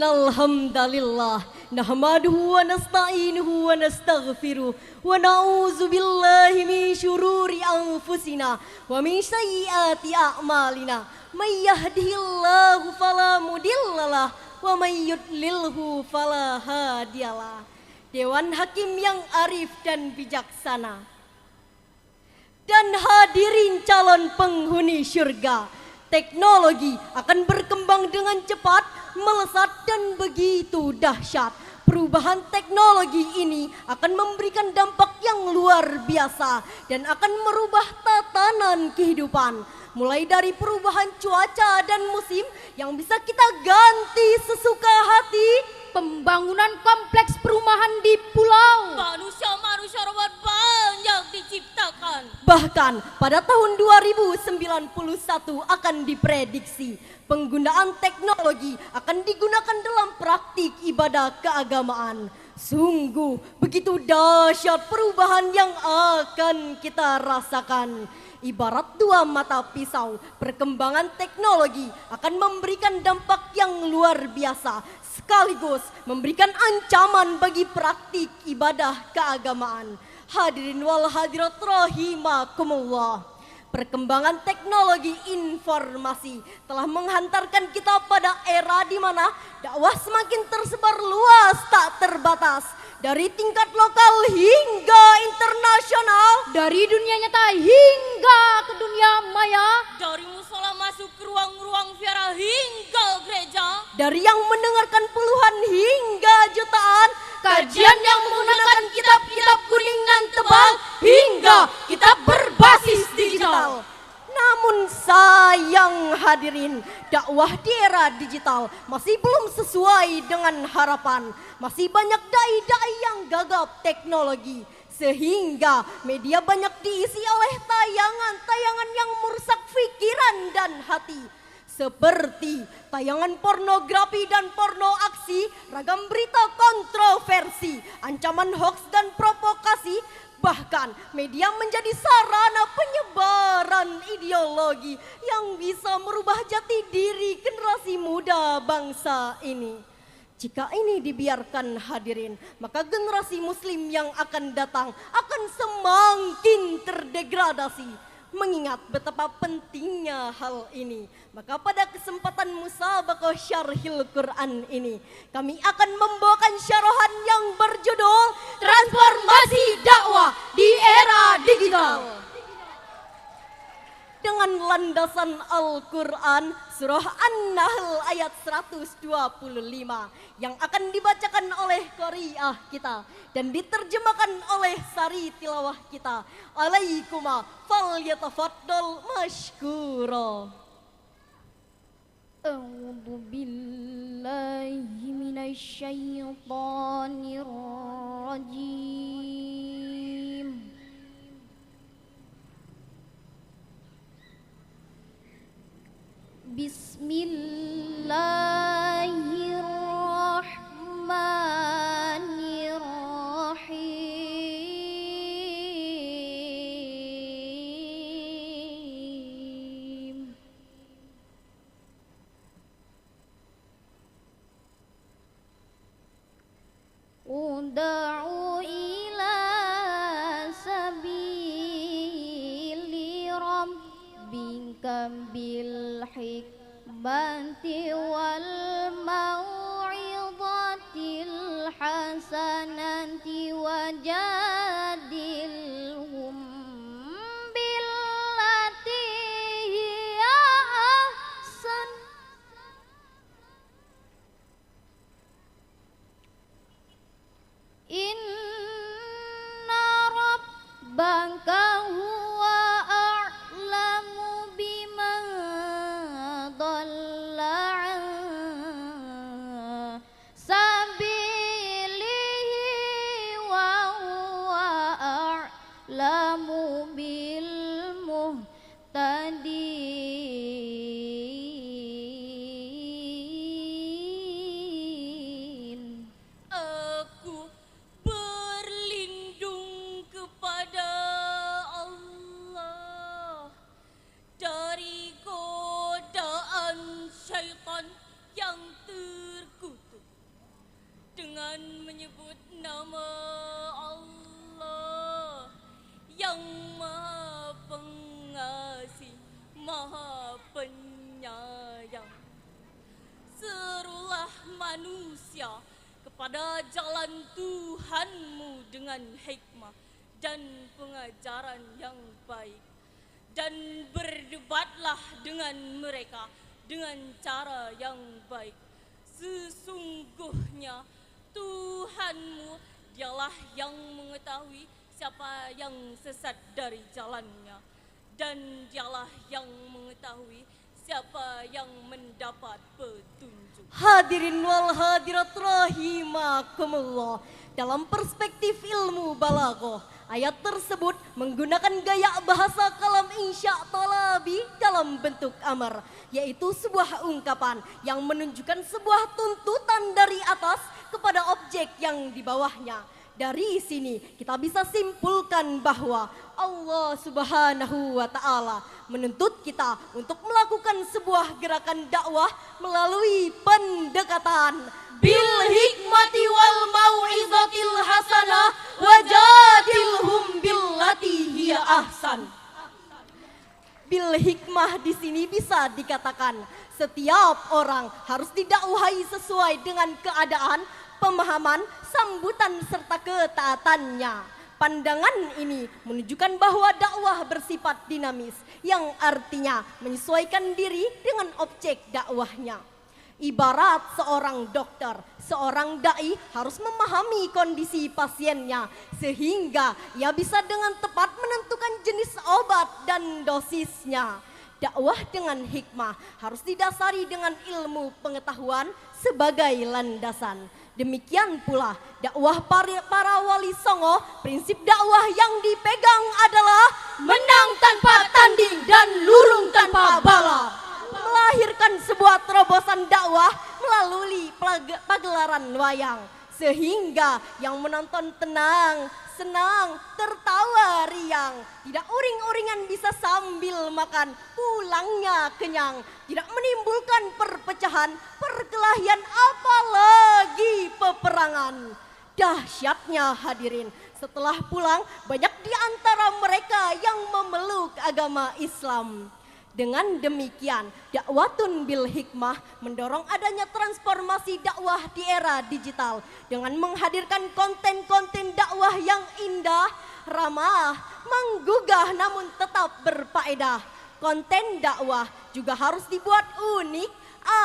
Innal hamdalillah nahmaduhu wa nasta'inuhu wa nastaghfiruh wa na'udzu billahi min syururi anfusina wa min sayyiati a'malina. May yahdihillahu fala mudhillalah wa may yudlilhu fala hadiyalah. Dewan Hakim yang arif dan bijaksana dan hadirin calon penghuni syurga. Teknologi akan berkembang dengan cepat, melesat dan begitu dahsyat. Perubahan teknologi ini akan memberikan dampak yang luar biasa dan akan merubah tatanan kehidupan. Mulai dari perubahan cuaca dan musim yang bisa kita ganti sesuka hati. Pembangunan kompleks perumahan di pulau. Manusia-manusia robot banyak diciptakan. Bahkan pada tahun 2091 akan diprediksi penggunaan teknologi akan digunakan dalam praktik ibadah keagamaan. Sungguh begitu dahsyat perubahan yang akan kita rasakan. Ibarat dua mata pisau, perkembangan teknologi akan memberikan dampak yang luar biasa, sekaligus memberikan ancaman bagi praktik ibadah keagamaan. Hadirin wal hadirat rahimakumullah. Perkembangan teknologi informasi telah menghantarkan kita pada era di mana dakwah semakin tersebar luas tak terbatas. Dari tingkat lokal hingga internasional. Dari dunia nyata hingga ke dunia maya. Dari musola masuk ke ruang-ruang viara hingga gereja. Dari yang mendengarkan puluhan hingga jutaan. Kajian yang menggunakan kitab-kitab kuning dan tebal hingga kitab berbasis digital. Namun sayang hadirin, dakwah di era digital masih belum sesuai dengan harapan. Masih banyak dai-dai yang gagap teknologi, sehingga media banyak diisi oleh tayangan-tayangan yang merusak pikiran dan hati. Seperti tayangan pornografi dan porno aksi, ragam berita kontroversi, ancaman hoaks dan provokasi. Bahkan media menjadi sarana penyebaran ideologi yang bisa merubah jati diri generasi muda bangsa ini. Jika ini dibiarkan hadirin, maka generasi muslim yang akan datang akan semakin terdegradasi. Mengingat betapa pentingnya hal ini, maka pada kesempatan musabaqah syarhil Quran ini, kami akan membawakan syarahan yang berjudul Transformasi Dakwah di Era Digital. Dengan landasan Al-Quran surah An-Nahl ayat 125 yang akan dibacakan oleh qari'ah kita dan diterjemahkan oleh sari tilawah kita. Alaikuma falyatafaddal mashkura. A'udzu billahi minasyaitonir rajim. Bismillahirrahmanirrahim. Ud'u ila sabili rabbika bil hikmati wal mau'izatil hasanati wajadilhum billati hiya ahsan. Inna rabbaka huwa a'lamu biman dhalla an sabilihi wa huwa a'lamu bil muhtadin. Aku berlindung kepada dengan menyebut nama Allah yang Maha Pengasih, Maha Penyayang. Serulah manusia kepada jalan Tuhanmu dengan hikmah dan pengajaran yang baik, dan berdebatlah dengan mereka dengan cara yang baik. Sesungguhnya Tuhanmu dialah yang mengetahui siapa yang sesat dari jalannya, dan dialah yang mengetahui siapa yang mendapat petunjuk. Hadirin wal hadirat rahimakumullah. Dalam perspektif ilmu balaghah, ayat tersebut menggunakan gaya bahasa kalam insya talabi dalam bentuk amar, yaitu sebuah ungkapan yang menunjukkan sebuah tuntutan dari atas kepada objek yang di bawahnya. Dari sini kita bisa simpulkan bahwa Allah Subhanahu wa Ta'ala menuntut kita untuk melakukan sebuah gerakan dakwah melalui pendekatan bil hikmati wal mau'izatil hasanah wajadilhum billati hiya ahsan. Bil hikmah di sini bisa dikatakan setiap orang harus didakwahi sesuai dengan keadaan, pemahaman, sambutan serta ketaatannya. Pandangan ini menunjukkan bahwa dakwah bersifat dinamis, yang artinya menyesuaikan diri dengan objek dakwahnya. Ibarat seorang dokter, seorang dai harus memahami kondisi pasiennya sehingga ia bisa dengan tepat menentukan jenis obat dan dosisnya. Dakwah dengan hikmah harus didasari dengan ilmu pengetahuan sebagai landasan. Demikian pula dakwah para wali songo, prinsip dakwah yang dipegang adalah Menang tanpa tanding dan lurung tanpa bala. melahirkan sebuah terobosan dakwah melalui pagelaran wayang, sehingga yang menonton tenang, senang, tertawa riang, tidak uring-uringan bisa sambil makan, pulangnya kenyang, tidak menimbulkan perpecahan, perkelahian, apalagi peperangan. Dahsyatnya hadirin, setelah pulang banyak di antara mereka yang memeluk agama Islam. Dengan demikian, dakwatun bil hikmah mendorong adanya transformasi dakwah di era digital dengan menghadirkan konten-konten dakwah yang indah, ramah, menggugah namun tetap berfaedah. Konten dakwah juga harus dibuat unik,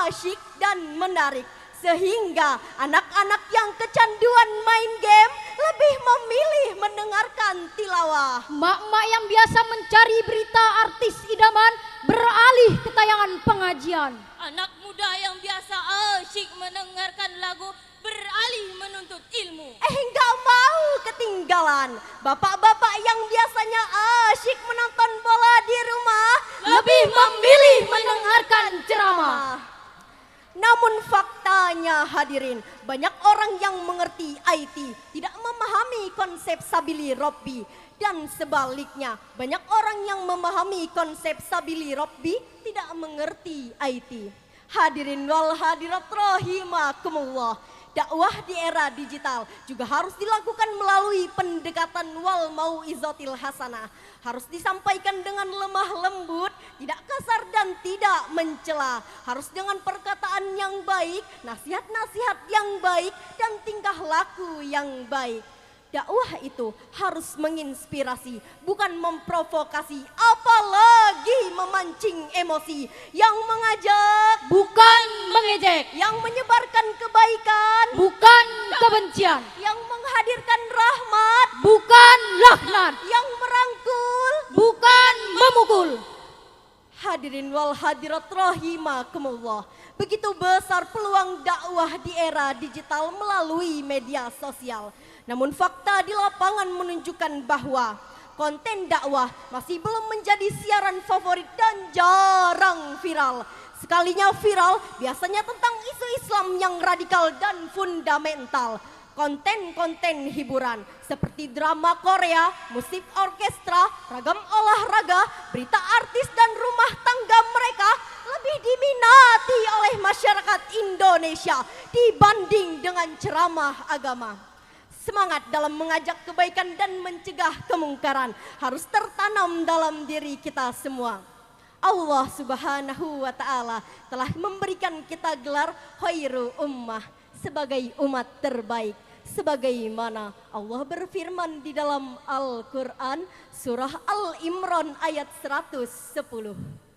asyik dan menarik sehingga anak-anak yang kecanduan main game lebih memilih mendengarkan tilawah. Mak-mak yang biasa mencari berita artis idaman beralih ke tayangan pengajian. Anak muda yang biasa asyik mendengarkan lagu beralih menuntut ilmu. Enggak mau ketinggalan. Bapak-bapak yang biasanya asyik menonton bola di rumah Lebih memilih mendengarkan ceramah. Namun faktanya hadirin, banyak orang yang mengerti IT tidak memahami konsep sabili robbi, dan sebaliknya banyak orang yang memahami konsep sabili robbi tidak mengerti IT. Hadirin wal hadirat rahimakumullah, dakwah di era digital juga harus dilakukan melalui pendekatan wal mau'izatil hasanah. Harus disampaikan dengan lemah lembut, tidak kasar dan tidak mencela. Harus dengan perkataan yang baik, nasihat-nasihat yang baik, dan tingkah laku yang baik. Dakwah itu harus menginspirasi, bukan memprovokasi, apalagi memancing emosi. Yang mengajak, Bukan mengejek, yang menyebarkan kebaikan, bukan kebencian, yang menghadirkan rahmat, bukan laknat, yang merangkul. bukan memukul. Hadirin wal hadirat rahimakumullah, begitu besar peluang dakwah di era digital melalui media sosial. Namun fakta di lapangan menunjukkan bahwa konten dakwah masih belum menjadi siaran favorit dan jarang viral. Sekalinya viral biasanya tentang isu Islam yang radikal dan fundamental. Konten-konten hiburan seperti drama Korea, musik orkestra, ragam olahraga, berita artis dan rumah tangga mereka lebih diminati oleh masyarakat Indonesia dibanding dengan ceramah agama. Semangat dalam mengajak kebaikan dan mencegah kemungkaran harus tertanam dalam diri kita semua. Allah Subhanahu wa Ta'ala telah memberikan kita gelar khairu ummah sebagai umat terbaik. Sebagaimana Allah berfirman di dalam Al-Quran surah Al-Imran ayat 110.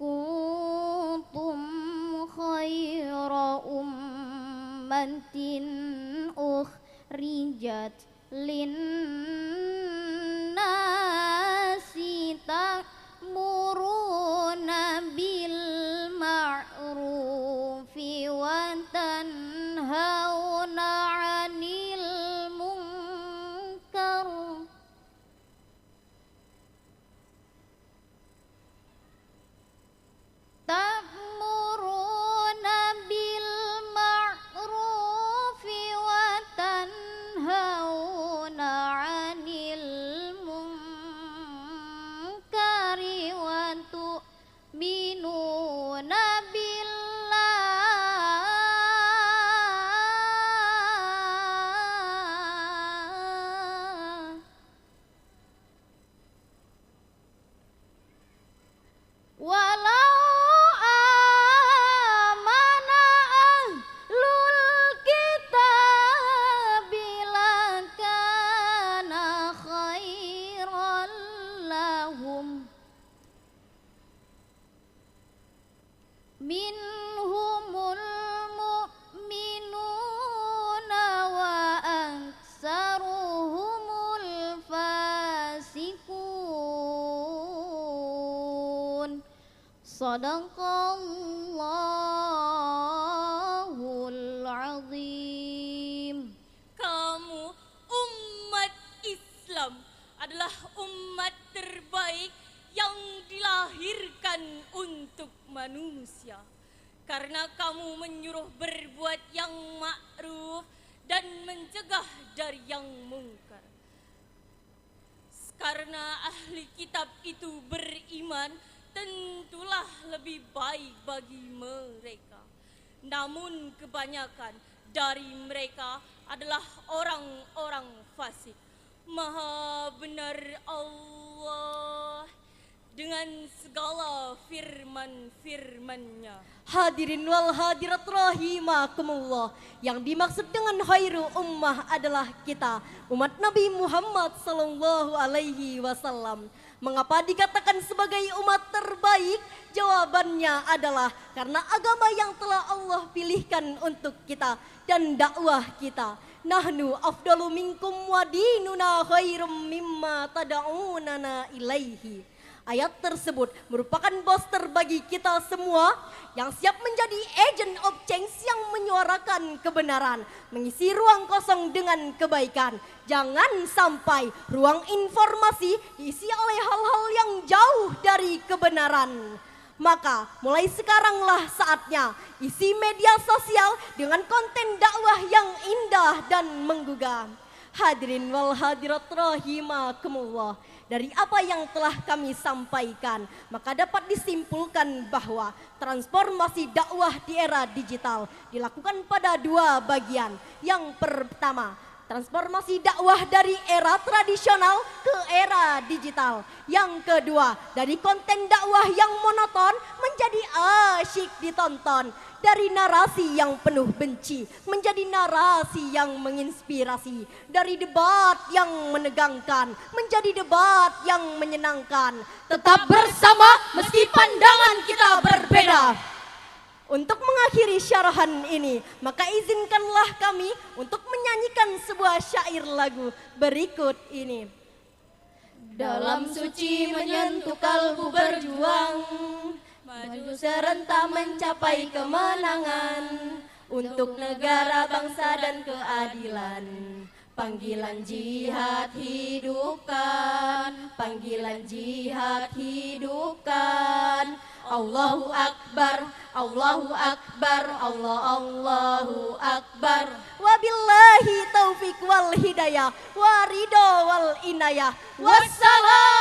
Kuntum khaira ummatin ukhrijat linnasi ta'muruna bil ma'rufi wa tanhauna 'anil munkar. Ta'muruna bil ma'rufi wa tanhauna 'anil munkari wa tu'minuna billah. Walau amana ahlul kitabi lakana khairan lahum minhumul mu'minuna wa aktsaruhumul fasikun. Sadaqallahul azim. Kamu umat Islam adalah umat terbaik yang dilahirkan untuk manusia. Karena kamu menyuruh berbuat yang ma'ruf dan mencegah dari yang mungkar. Karena ahli kitab itu beriman, tentulah lebih baik bagi mereka. Namun kebanyakan dari mereka adalah orang-orang fasik. Maha benar Allah dengan segala firman-firman-Nya. Hadirin wal hadirat rahimakumullah, yang dimaksud dengan khairu ummah adalah kita, umat Nabi Muhammad sallallahu alaihi wasallam. Mengapa dikatakan sebagai umat terbaik? Jawabannya adalah karena agama yang telah Allah pilihkan untuk kita dan dakwah kita. Nahnu afdalu minkum wa dinuna khairum mimma tada'unana ilaihi. Ayat tersebut merupakan poster bagi kita semua yang siap menjadi agent of change yang menyuarakan kebenaran, mengisi ruang kosong dengan kebaikan. Jangan sampai ruang informasi diisi oleh hal-hal yang jauh dari kebenaran. Maka mulai sekaranglah saatnya isi media sosial dengan konten dakwah yang indah dan menggugah. Hadirin wal hadirat rahimakumullah, dari apa yang telah kami sampaikan, maka dapat disimpulkan bahwa transformasi dakwah di era digital dilakukan pada dua bagian. Yang pertama, transformasi dakwah dari era tradisional ke era digital. Yang kedua, dari konten dakwah yang monoton menjadi asyik ditonton. Dari narasi yang penuh benci menjadi narasi yang menginspirasi. Dari debat yang menegangkan menjadi debat yang menyenangkan. Tetap bersama meski pandangan kita berbeda. Untuk mengakhiri syarahan ini, maka izinkanlah kami untuk menyanyikan sebuah syair lagu berikut ini. Dalam suci menyentuh kalbu berjuang, maju serentak mencapai kemenangan untuk negara, bangsa dan keadilan. Panggilan jihad hidupkan, panggilan jihad hidupkan. Allahu Akbar, Allahu Akbar, Allahu Akbar. Wabillahi taufik wal hidayah, wa ridho wal inayah. Wassalam.